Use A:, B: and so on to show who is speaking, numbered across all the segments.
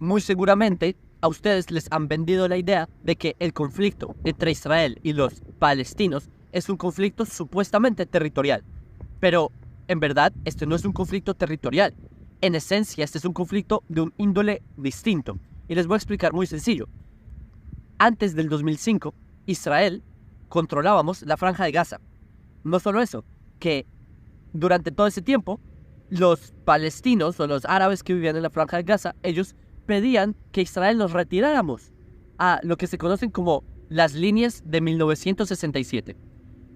A: muy seguramente a ustedes les han vendido la idea de que el conflicto entre Israel y los palestinos es un conflicto supuestamente territorial. Pero en verdad este no es un conflicto territorial. En esencia este es un conflicto de un índole distinto. Y les voy a explicar muy sencillo. Antes del 2005, Israel controlábamos la Franja de Gaza. No solo eso, que durante todo ese tiempo los palestinos o los árabes que vivían en la Franja de Gaza, ellos pedían que Israel nos retiráramos a lo que se conocen como las líneas de 1967.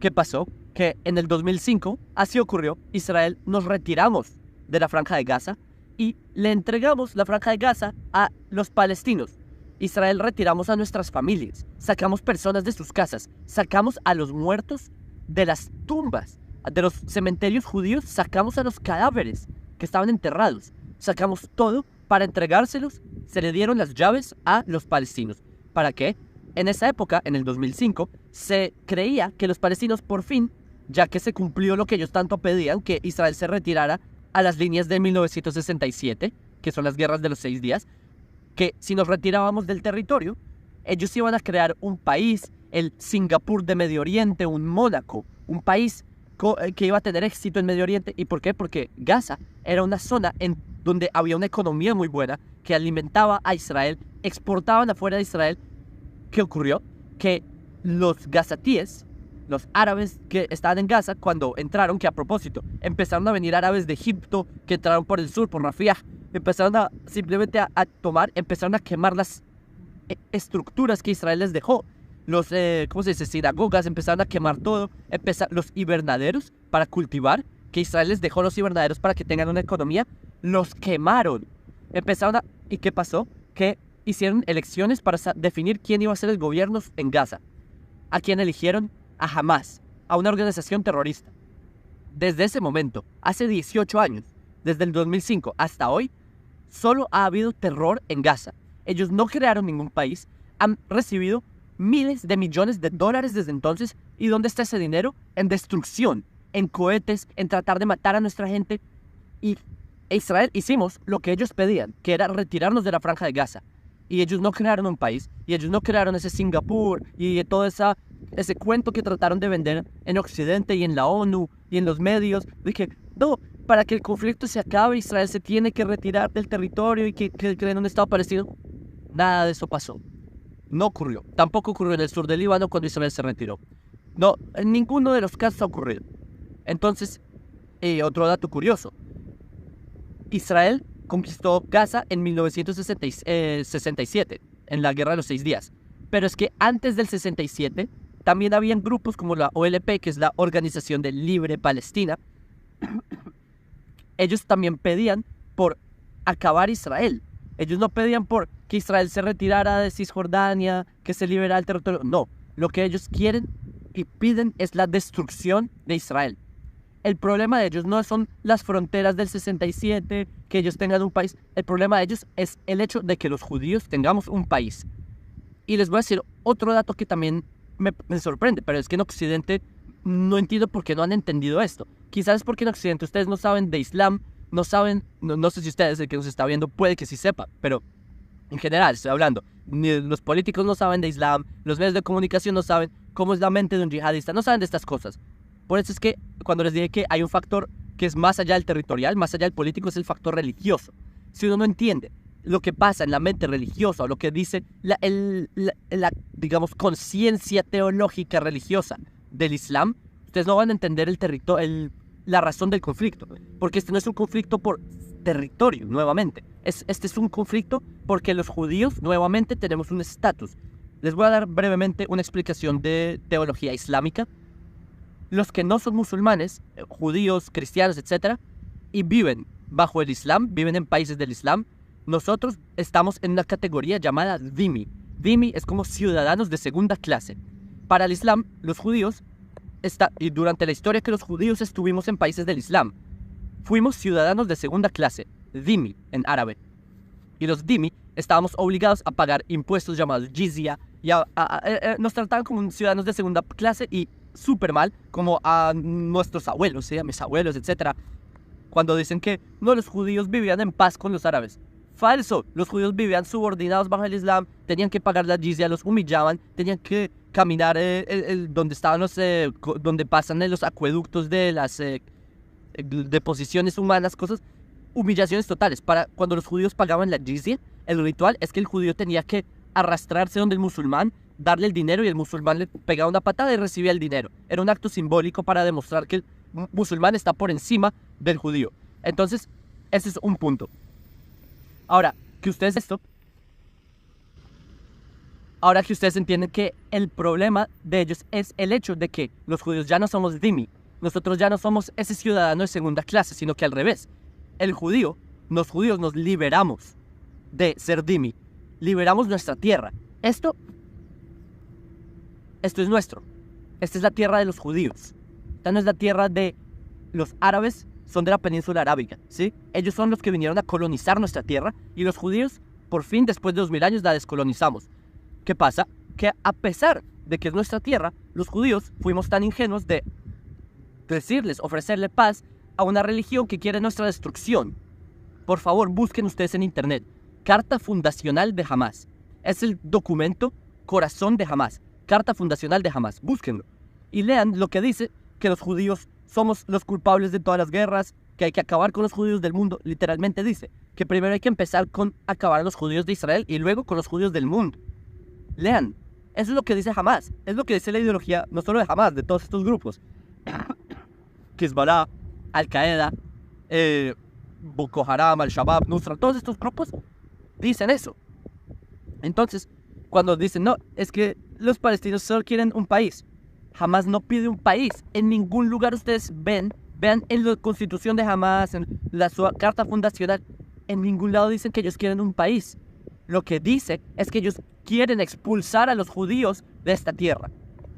A: ¿Qué pasó? Que en el 2005, así ocurrió, Israel nos retiramos de la Franja de Gaza y le entregamos la Franja de Gaza a los palestinos. Israel retiramos a nuestras familias, sacamos personas de sus casas, sacamos a los muertos de las tumbas, de los cementerios judíos, sacamos a los cadáveres que estaban enterrados, sacamos todo para entregárselos, se le dieron las llaves a los palestinos. ¿Para qué? En esa época, en el 2005, se creía que los palestinos por fin, ya que se cumplió lo que ellos tanto pedían, que Israel se retirara a las líneas de 1967, que son las guerras de los 6 días, que si nos retirábamos del territorio, ellos iban a crear un país, el Singapur de Medio Oriente, un Mónaco, un país que iba a tener éxito en Medio Oriente. ¿Y por qué? Porque Gaza era una zona en donde había una economía muy buena que alimentaba a Israel, exportaban afuera de Israel. ¿Qué ocurrió? Que los gazatíes, los árabes que estaban en Gaza, cuando entraron, que a propósito, empezaron a venir árabes de Egipto, que entraron por el sur, por Rafah, empezaron a simplemente a tomar, empezaron a quemar las estructuras que Israel les dejó. Los, ¿cómo se dice? Sinagogas, empezaron a quemar todo, los invernaderos para cultivar, que Israel les dejó los invernaderos para que tengan una economía, los quemaron. ¿Y qué pasó? Que hicieron elecciones para definir quién iba a ser el gobierno en Gaza. ¿A quién eligieron? A Hamas, a una organización terrorista. Desde ese momento, hace 18 años, desde el 2005 hasta hoy, solo ha habido terror en Gaza. Ellos no crearon ningún país, han recibido miles de millones de dólares desde entonces. ¿Y dónde está ese dinero? En destrucción, en cohetes, en tratar de matar a nuestra gente. Y Israel hicimos lo que ellos pedían, que era retirarnos de la Franja de Gaza. Y ellos no crearon un país, y ellos no crearon ese Singapur, y todo ese cuento que trataron de vender en Occidente y en la ONU y en los medios. Dije, no, para que el conflicto se acabe, Israel se tiene que retirar del territorio y que creen un Estado palestino. Nada de eso pasó. No ocurrió. Tampoco ocurrió en el sur del Líbano cuando Israel se retiró. No, en ninguno de los casos ha ocurrido. Entonces, otro dato curioso. Israel conquistó Gaza en 1967, en la Guerra de los 6 días. Pero es que antes del 67, también habían grupos como la OLP, que es la Organización de Libre Palestina. Ellos también pedían por acabar Israel. Ellos no pedían por que Israel se retirara de Cisjordania, que se liberara el territorio. No, lo que ellos quieren y piden es la destrucción de Israel. El problema de ellos no son las fronteras del 67, que ellos tengan un país. El problema de ellos es el hecho de que los judíos tengamos un país. Y les voy a decir otro dato que también me sorprende, pero es que en Occidente no entiendo por qué no han entendido esto. Quizás es porque en Occidente ustedes no saben de Islam, no saben, no sé si ustedes, el que nos está viendo, puede que sí sepa, pero en general estoy hablando, ni los políticos no saben de Islam, los medios de comunicación no saben cómo es la mente de un yihadista, no saben de estas cosas. Por eso es que cuando les dije que hay un factor que es más allá del territorial, más allá del político, es el factor religioso. Si uno no entiende lo que pasa en la mente religiosa, o lo que dice la digamos, conciencia teológica religiosa del Islam, ustedes no van a entender la razón del conflicto. Porque este no es un conflicto por territorio, nuevamente. Este es un conflicto porque los judíos, nuevamente, tenemos un estatus. Les voy a dar brevemente una explicación de teología islámica. Los que no son musulmanes, judíos, cristianos, etc., y viven bajo el Islam, viven en países del Islam, nosotros estamos en una categoría llamada dhimmi. Dhimmi es como ciudadanos de segunda clase. Para el Islam, los judíos, y durante la historia que los judíos estuvimos en países del Islam, fuimos ciudadanos de segunda clase, dhimmi en árabe. Y los dhimmi estábamos obligados a pagar impuestos llamados jizya, y nos trataban como ciudadanos de segunda clase y súper mal, como a nuestros abuelos, a mis abuelos, etc. Cuando dicen que no, los judíos vivían en paz con los árabes. Falso. Los judíos vivían subordinados bajo el Islam, tenían que pagar la jizya, los humillaban, tenían que caminar donde estaban donde pasan los acueductos de las deposiciones humanas, cosas, humillaciones totales. Cuando los judíos pagaban la jizya, el ritual es que el judío tenía que arrastrarse donde el musulmán, darle el dinero y el musulmán le pegaba una patada y recibía el dinero. Era un acto simbólico para demostrar que el musulmán está por encima del judío. Entonces, ese es un punto. Ahora que ustedes entienden que el problema de ellos es el hecho de que los judíos ya no somos dhimmi. Nosotros ya no somos ese ciudadano de segunda clase, sino que al revés. Los judíos nos liberamos de ser dhimmi. Liberamos nuestra tierra. Esto es nuestro. Esta es la tierra de los judíos. Esta no es la tierra de los árabes, son de la península arábiga, ¿sí? Ellos son los que vinieron a colonizar nuestra tierra y los judíos, por fin, después de 2000 años, la descolonizamos. ¿Qué pasa? Que a pesar de que es nuestra tierra, los judíos fuimos tan ingenuos de ofrecerle paz a una religión que quiere nuestra destrucción. Por favor, busquen ustedes en internet. Carta Fundacional de Hamás. Es el documento corazón de Hamás. Carta Fundacional de Hamás. Búsquenlo. Y lean lo que dice que los judíos somos los culpables de todas las guerras, que hay que acabar con los judíos del mundo. Literalmente dice que primero hay que empezar con acabar a los judíos de Israel y luego con los judíos del mundo. Lean. Eso es lo que dice Hamás. Es lo que dice la ideología, no solo de Hamás, de todos estos grupos. Hezbollah, Al-Qaeda, Boko Haram, Al-Shabaab, Nusra, todos estos grupos dicen eso. Entonces, cuando dicen, no, es que los palestinos solo quieren un país. Hamás no pide un país. En ningún lugar ustedes vean en la constitución de Hamás, en la carta fundacional, en ningún lado dicen que ellos quieren un país. Lo que dice es que ellos quieren expulsar a los judíos de esta tierra.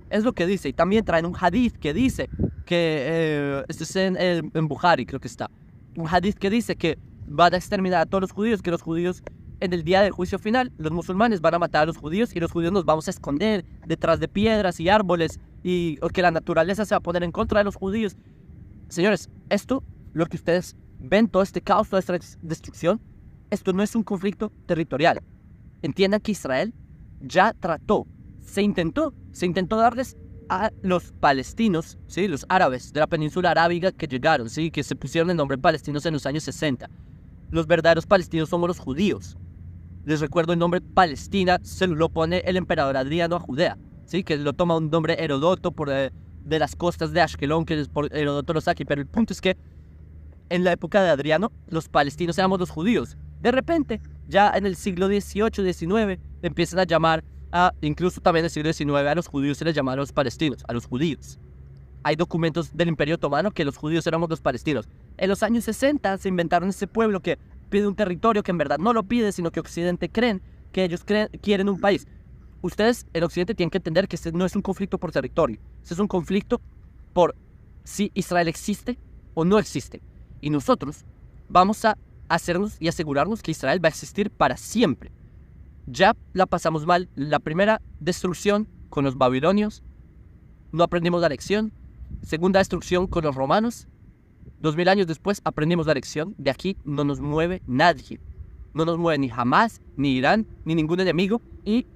A: Es lo que dice. Y también traen un hadith que dice que, esto es en Bukhari, creo que está. Un hadith que dice que van a exterminar a todos los judíos, que los judíos en el día del juicio final, los musulmanes van a matar a los judíos y los judíos nos vamos a esconder detrás de piedras y árboles y que la naturaleza se va a poner en contra de los judíos. Señores, esto, lo que ustedes ven, todo este caos, toda esta destrucción, esto no es un conflicto territorial. Entiendan que Israel ya se intentó darles a los palestinos, ¿sí? Los árabes de la península arábiga que llegaron, ¿sí? Que se pusieron el nombre palestinos en los años 60. Los verdaderos palestinos somos los judíos. Les recuerdo, el nombre Palestina se lo pone el emperador Adriano a Judea, ¿sí? Que lo toma un nombre Heródoto de las costas de Ashkelon, que por Heródoto lo saca. Pero el punto es que en la época de Adriano, los palestinos éramos los judíos. De repente, ya en el siglo XVIII, XIX, empiezan a llamar incluso también en el siglo XIX, a los judíos se les llamaban los palestinos, a los judíos. Hay documentos del Imperio Otomano que los judíos éramos los palestinos. En los años 60 se inventaron ese pueblo que pide un territorio que en verdad no lo pide, sino que Occidente creen que ellos quieren un país. Ustedes en Occidente tienen que entender que este no es un conflicto por territorio. Este es un conflicto por si Israel existe o no existe. Y nosotros vamos a hacernos y asegurarnos que Israel va a existir para siempre. Ya la pasamos mal. La primera destrucción con los babilonios, no aprendimos la lección. Segunda destrucción con los romanos. 2000 años después aprendimos la lección. De aquí no nos mueve nadie. No nos mueve ni Hamás, ni Irán, ni ningún enemigo. Y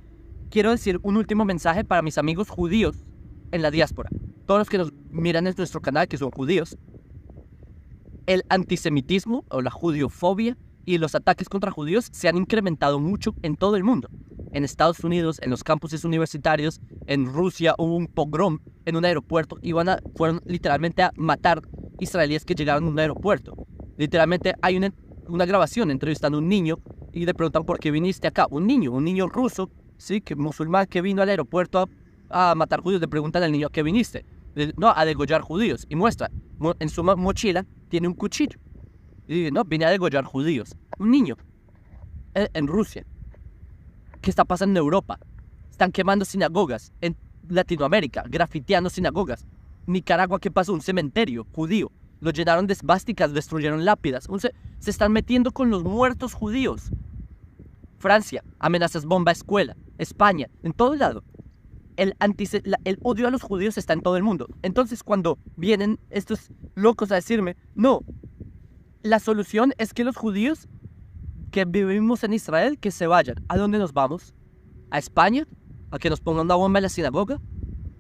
A: quiero decir un último mensaje para mis amigos judíos en la diáspora. Todos los que nos miran en nuestro canal que son judíos. El antisemitismo o la judiofobia y los ataques contra judíos se han incrementado mucho en todo el mundo. En Estados Unidos, en los campuses universitarios, en Rusia hubo un pogrom en un aeropuerto y fueron literalmente a matar israelíes que llegaron a un aeropuerto. Literalmente hay una grabación entrevistando a un niño y le preguntan por qué viniste acá. Un niño ruso, sí, que musulmán que vino al aeropuerto a matar judíos. Le preguntan al niño a qué viniste. No, a degollar judíos. Y muestra, en su mochila tiene un cuchillo. Y dice, no, vine a degollar judíos. Un niño. En Rusia. ¿Qué está pasando en Europa? Están quemando sinagogas. En Latinoamérica, grafiteando sinagogas. Nicaragua, ¿qué pasó? Un cementerio judío. Lo llenaron de esvásticas, destruyeron lápidas. Se están metiendo con los muertos judíos. Francia, amenazas bomba a escuela. España, en todo lado. El odio a los judíos está en todo el mundo. Entonces, cuando vienen estos locos a decirme, no, la solución es que los judíos que vivimos en Israel que se vayan. ¿A dónde nos vamos? ¿A España? ¿A que nos pongan una bomba en la sinagoga?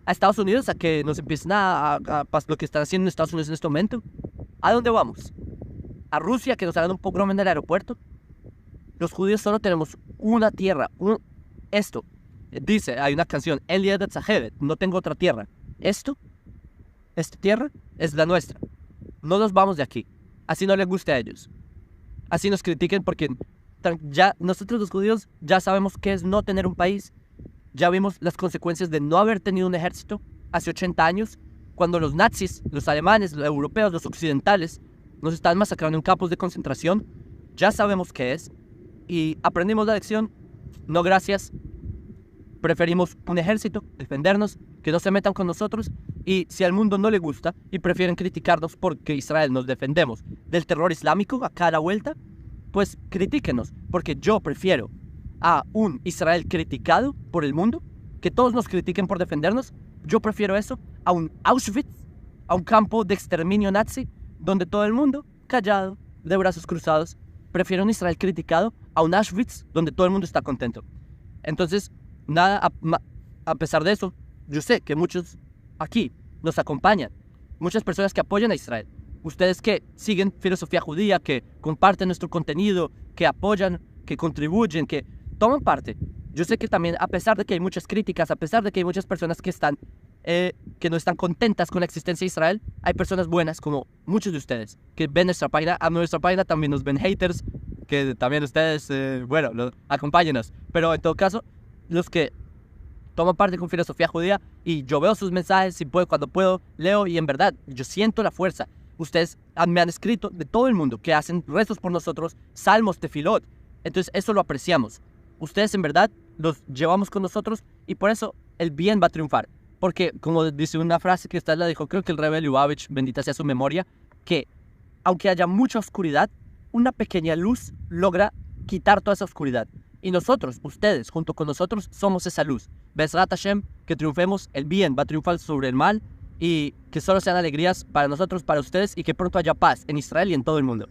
A: ¿A Estados Unidos? ¿A que nos empiecen a lo que están haciendo en Estados Unidos en este momento? ¿A dónde vamos? ¿A Rusia? ¿Que nos hagan un pogrom en el aeropuerto? Los judíos solo tenemos una tierra. Esto. Dice, hay una canción, no tengo otra tierra. Esta tierra es la nuestra. No nos vamos de aquí. Así no les guste a ellos. Así nos critiquen porque ya nosotros los judíos ya sabemos qué es no tener un país. Ya vimos las consecuencias de no haber tenido un ejército hace 80 años, cuando los nazis, los alemanes, los europeos, los occidentales, nos estaban masacrando en campos de concentración. Ya sabemos qué es y aprendimos la lección. No gracias. Preferimos un ejército, defendernos, que no se metan con nosotros. Y si al mundo no le gusta y prefieren criticarnos porque Israel nos defendemos del terror islámico a cada vuelta, pues critíquenos, porque yo prefiero a un Israel criticado por el mundo, que todos nos critiquen por defendernos. Yo prefiero eso a un Auschwitz, a un campo de exterminio nazi, donde todo el mundo, callado, de brazos cruzados. Prefiero un Israel criticado a un Auschwitz, donde todo el mundo está contento. Entonces, nada, a pesar de eso, yo sé que muchos aquí nos acompañan, muchas personas que apoyan a Israel. Ustedes que siguen filosofía judía, que comparten nuestro contenido, que apoyan, que contribuyen, que toman parte. Yo sé que también, a pesar de que hay muchas críticas, a pesar de que hay muchas personas que no están contentas con la existencia de Israel, hay personas buenas como muchos de ustedes que ven nuestra página. A nuestra página también nos ven haters, que también ustedes, acompáñenos. Pero en todo caso, los que toman parte con filosofía judía, y yo veo sus mensajes, si puedo, cuando puedo, leo, y en verdad, yo siento la fuerza. Ustedes me han escrito de todo el mundo que hacen rezos por nosotros, salmos, tefilot. Entonces eso lo apreciamos. Ustedes en verdad los llevamos con nosotros y por eso el bien va a triunfar. Porque como dice una frase que usted la dijo, creo que el Rebbe Lubavitch, bendita sea su memoria, que aunque haya mucha oscuridad, una pequeña luz logra quitar toda esa oscuridad. Y nosotros, ustedes, junto con nosotros, somos esa luz. Bezrat Hashem, que triunfemos, el bien va a triunfar sobre el mal y que solo sean alegrías para nosotros, para ustedes y que pronto haya paz en Israel y en todo el mundo.